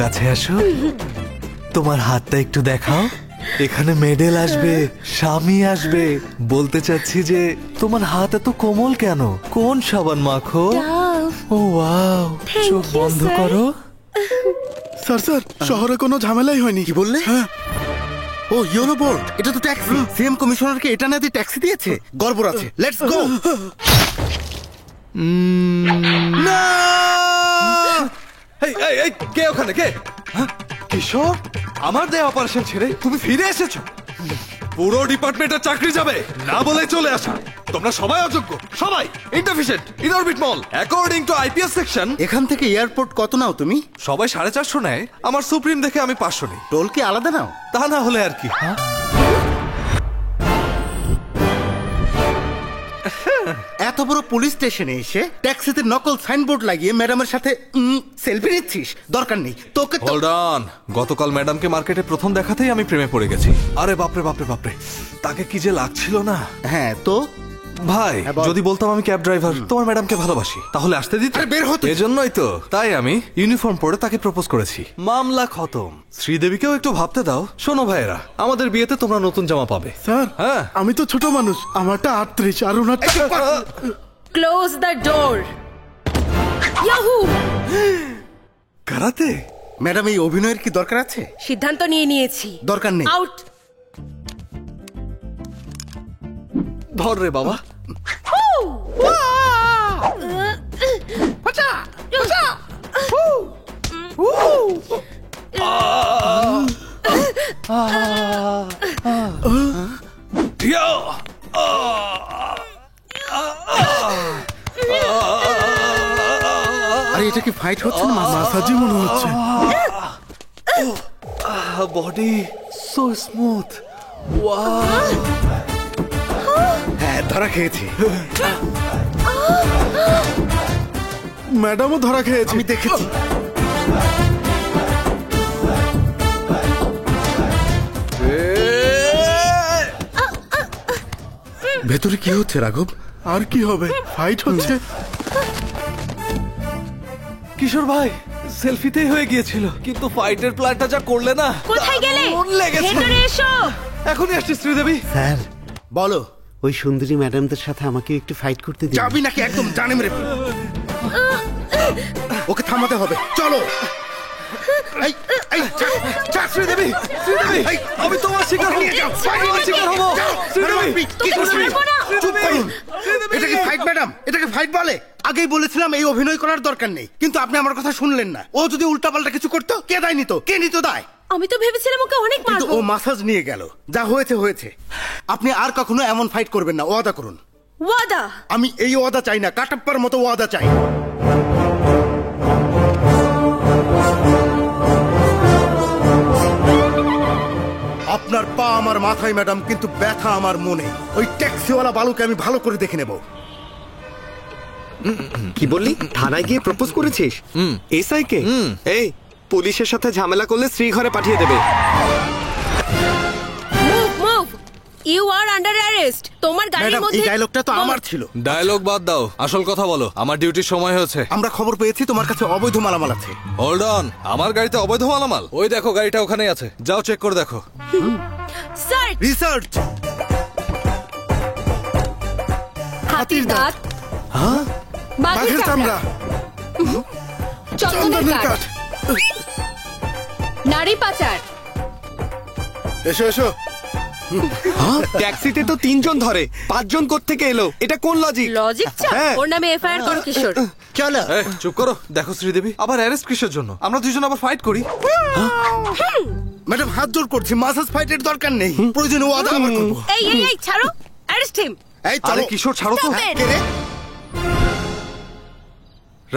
কাছে আসো, তোমার হাতটা একটু দেখাও। এখানে মেডেল আসবে, স্বামী আসবে। বলতে চাচ্ছি যে তোমার হাত এত কোমল কেন? কোন সাবান মাখো? ও ওয়াও, চোখ বন্ধ করো। স্যার স্যার, শহরে কোনো ঝামেলাই হয়নি। কি বললে? হ্যাঁ। ও ইয়েলো বোর্ড, এটা তো ট্যাক্সি। সিএম কমিশনারকে এটা না দিয়ে ট্যাক্সি দিয়েছে। গর্ব আছে। Let's go. না! এই এই এই, কে ওখানে? কে? হ্যাঁ? কিশোর, আমার দেয়া অপারেশন ছেড়ে তুমি ফিরে এসেছো? পুরো ডিপার্টমেন্টের চাকরি যাবে না বলে চলে আসা। তোমরা সবাই অযোগ্য, সবাই inefficient, Inorbit mall. According to IPS section. এখান থেকে এয়ারপোর্ট কত নাও তুমি? সবাই 450 নেয়, আমার সুপ্রিম দেখে আমি 500 নিই। টোল কি আলাদা নাও? তা না হলে আর কি। এত বড় পুলিশ স্টেশনে এসে ট্যাক্সিতে নকল সাইনবোর্ড লাগিয়ে ম্যাডামের সাথে সেলফি নিচ্ছিস? দরকার নেই তোকে। হোল্ড অন, গতকাল ম্যাডামকে মার্কেটে প্রথম দেখাতেই আমি প্রেমে পড়ে গেছি। আরে বাপরে বাপরে বাপরে, তাকে কি যে লাগছিল না। হ্যাঁ তো ভাই, যদি বলতাম আমি ক্যাব ড্রাইভার, তোমার ম্যাডামকে ভালোবাসি, তাহলে আসতে দিতে? আরে বের হতে। এজন্যই তো, তাই আমি ইউনিফর্ম পরে তাকে প্রপোজ করেছি। মামলা খতম। শ্রীদেবীকেও একটু ভাবতে দাও। শোনো ভাইয়েরা, আমাদের বিয়েতে তোমরা নতুন জামা পাবে। স্যার, হ্যাঁ, আমি তো ছোট মানুষ, আমারটা 38 আর ওনারটা। Close the door. Yahoo! Karate? Madam, এই অভিনয়ের কি দরকার আছে? সিদ্ধান্ত নিয়ে নিয়েছি, দরকার নেই। আউট। ধর রে বাবা। আরে এটা কি ফাইট হচ্ছে না? মাসাজি মনে হচ্ছে। Body so smooth. ওয়াও। হ্যাঁ, ধরা খেয়েছি। ম্যাডামও ধরা খেয়েছে। আমি দেখেছি। ভেতরে কি হচ্ছে রাঘব? আর কি হবে, ফাইট হচ্ছে। কিশোর ভাই, সেলফিতেই হয়ে গিয়েছিল, কিন্তু ফাইটের প্ল্যানটা যা করলে না। কোথায় গেলে? মন লেগেছে। ভেতরে এসো। এখনই আসছি শ্রীদেবী। স্যার, বলো। ওই সুন্দরী ম্যাডামদের সাথে আমাকে একটু ফাইট করতে দিন। যাবি নাকি একদম জানে মেরে ফেলবো। ওকে থামাতে হবে, চলো। এই এই ছাড় শ্রীদেবী, শ্রীদেবী, এই, আমি তোমার শিকার হব। নিয়ে যাও, তোমার শিকার হব। শ্রীদেবী, কি করছিস? ছাড়বো না। চুপ করুন। এটা কি ফাইট ম্যাডাম? এটাকে ফাইট বলে? আগেই বলেছিলাম এই অভিনয় করার দরকার নেই, কিন্তু আপনি আমার কথা শুনলেন না। ও যদি উল্টাপাল্টা কিছু করতো, কে দায় নিত? কে নিত দায়? আমি তো ভেবেছিলাম ওকে অনেক কিন্তু মারবো। ও মাসাজ নিয়ে গেল। যা হয়েছে হয়েছে। আপনি আর কখনো এমন ফাইট করবেন না, ওয়াদা করুন। ওয়াদা। আমি এই ওয়াদা চাই না, কাটাপ্পার মতো ওয়াদা চাই। আপনার পা আমার মাথায় ম্যাডাম, কিন্তু ব্যথা আমার মনে। ওই ট্যাক্সিওয়ালা বালুকে আমি ভালো করে দেখে নেব। কি বললি? থানায় গিয়ে প্রপোজ করেছিস? এসআই কে? এই, পুলিশের সাথে ঝামেলা করলে শ্রী ঘরে পাঠিয়ে দেবে। Move move. You are under arrest. তোমার গাড়ির ম্যাডাম, এই মধ্যে ডায়লগটা তো আমার ছিল। ডায়লগ বাদ দাও, আসল কথা বলো। আমার ডিউটির সময় হয়েছে। আমরা খবর পেয়েছি তোমার কাছে অবৈধ মালামাল আছে। হোল্ড অন, আমার গাড়িতে অবৈধ মালামাল? ওই দেখো, গাড়িটা ওখানেই আছে, যাও চেক করে দেখো। Sir, research. হাতির দাঁত, বাঘের চামড়া, চন্দনের কাঠ, নারী পাচার। এসো এসো। ট্যাক্সিতে তো 3 জন ধরে, 5 জন কোত্থেকে এলো? এটা কোন লজিক? লজিক চাপ। হ্যাঁ। ওর নামে এফআইআর করো কিশোর। চলো। এই, চুপ করো। দেখো শ্রীদেবী, আবার অ্যারেস্ট কিসের জন্য? আমরা দুজন আবার ফাইট করি। ম্যাডাম, হাত জোর করছি, মাসাজ ফাইটের দরকার নেই। প্রয়োজনে ওয়াদা আবার করবো। এই এই এই, ছাড়ো। Arrest him. এই আরে চলো। কিশোর, ছাড়ো তো। Stop it. কে রে?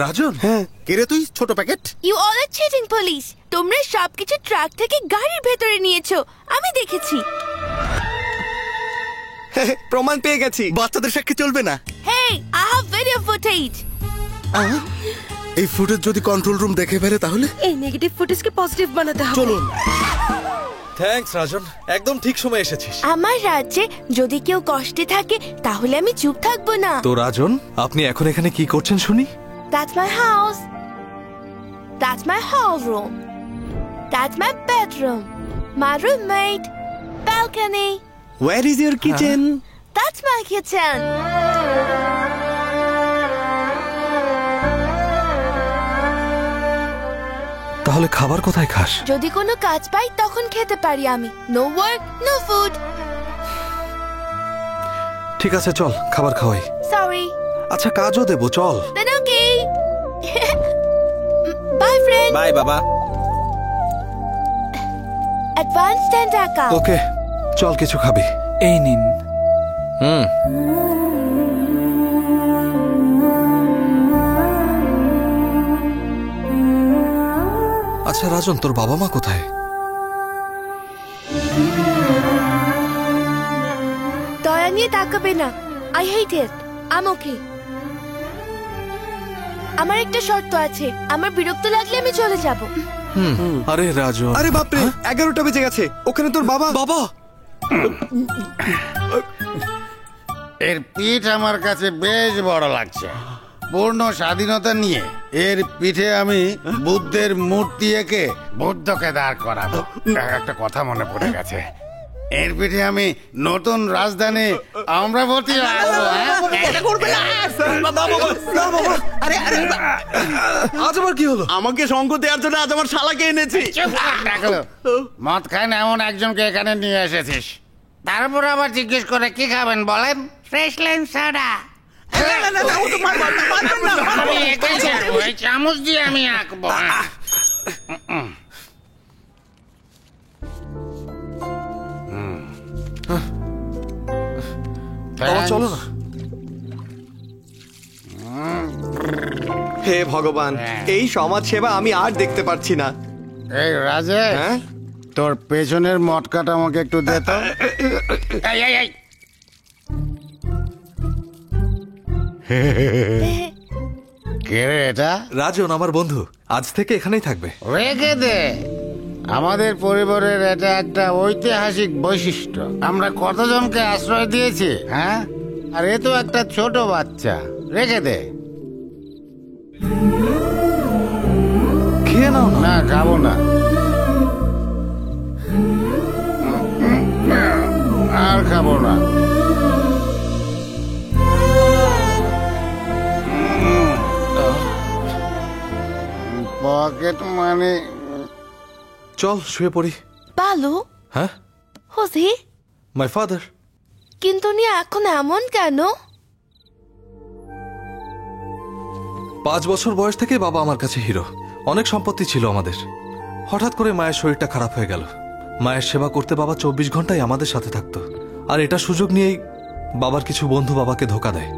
রাজন, হ্যাঁ, কে রে তুই, ছোট packet? You all are cheating police. তোমরা সবকিছু ট্রাক থেকে গাড়ির ভেতরে নিয়েছো, আমি দেখেছি। প্রমাণ পেয়ে গেছি। বাচ্চাদের সাক্ষী চলবে না। হেই, আই হ্যাভ ভিডিও ফুটেজ। এই ফুটেজ যদি কন্ট্রোল রুম দেখে ফেলে তাহলে? এই নেগেটিভ ফুটেজকে পজিটিভ বানাতে হবে। চলুন। থ্যাঙ্কস রাজন, একদম ঠিক সময় এসেছিস। আমার রাজ্যে যদি কেউ কষ্টে থাকে তাহলে আমি চুপ থাকবো না। তো রাজন, আপনি এখন এখানে কি করছেন শুনি? That's my house. That's my house room. That's my bedroom. My roommate. Balcony. Where is your kitchen? That's my kitchen. তাহলে খাবার কোথায় খাস? যদি কোনো কাজ পাই তখন খেতে পারি আমি। No work, no food. ঠিক আছে চল খাবার খাওয়াই। Sorry. আচ্ছা কাজও দেবো চল। Then okay. Bye friend. Bye বাবা। Advance 10 টাকা। ওকে চল কিছু খাবি। এই নিন। আচ্ছা রাজন তোর বাবা মা কোথায়? দয়া নিয়ে তাকাবে না। I hate it. I'm okay. আমার একটা শর্ত আছে। আমার বিরক্ত লাগলে আমি চলে যাব। আরে রাজন। আরে বাপরে 11টা বেজে গেছে, ওখানে তোর বাবা। বাবা এর পিঠ আমার কাছে বেশ বড় লাগছে। পূর্ণ স্বাধীনতা নিয়ে এর পিঠে আমি বুদ্ধের মূর্তি এঁকে বুদ্ধকে দাঁড় করাবো। একটা কথা মনে পড়ে গেছে, এর পিঠে আমি নতুন রাজধানী অমরাবতী রাখবো। আজ আবার কি হলো? আমাকে সঙ্গ দেওয়ার জন্য আজ আমার শালাকে এনেছি। মদ খায় না এমন একজনকে এখানে নিয়ে এসেছিস, তারপর আবার জিজ্ঞেস করে কি খাবেন বলেন? Fresh lime soda. আমি এঁকেছি, ওই চামচ দিয়ে আমি আঁকবো। বাবা চলো না। হে ভগবান, এই সমাজ সেবা আমি আর দেখতে পারছি না। এই রাজে, হ্যাঁ? তোর পেছনের মটকাটা আমাকে একটু দে তো। এই। কে রে এটা? রাজন আমার বন্ধু, আজ থেকে এখানেই থাকবে। রেখে দে। আমাদের পরিবারের এটা একটা ঐতিহাসিক বৈশিষ্ট্য। আমরা কতজনকে আশ্রয় দিয়েছি, হ্যাঁ? আর এ তো একটা ছোট বাচ্চা। রেখে দে। খেয়ে নাও না। না, খাবো না। আর খাবো না। Pocket money. চল শুয়ে পড়ি। বালু, হ্যাঁ who's he? My father. কিন্তু উনি এখন এমন কেন? 5 বছর বয়স থেকে বাবা আমার কাছে হিরো। অনেক সম্পত্তি ছিল আমাদের। হঠাৎ করে মায়ের শরীরটা খারাপ হয়ে গেল। মায়ের সেবা করতে বাবা 24 ঘন্টাই আমাদের সাথে থাকতো। আর এটা সুযোগ নিয়েই বাবার কিছু বন্ধু বাবাকে ধোকা দেয়।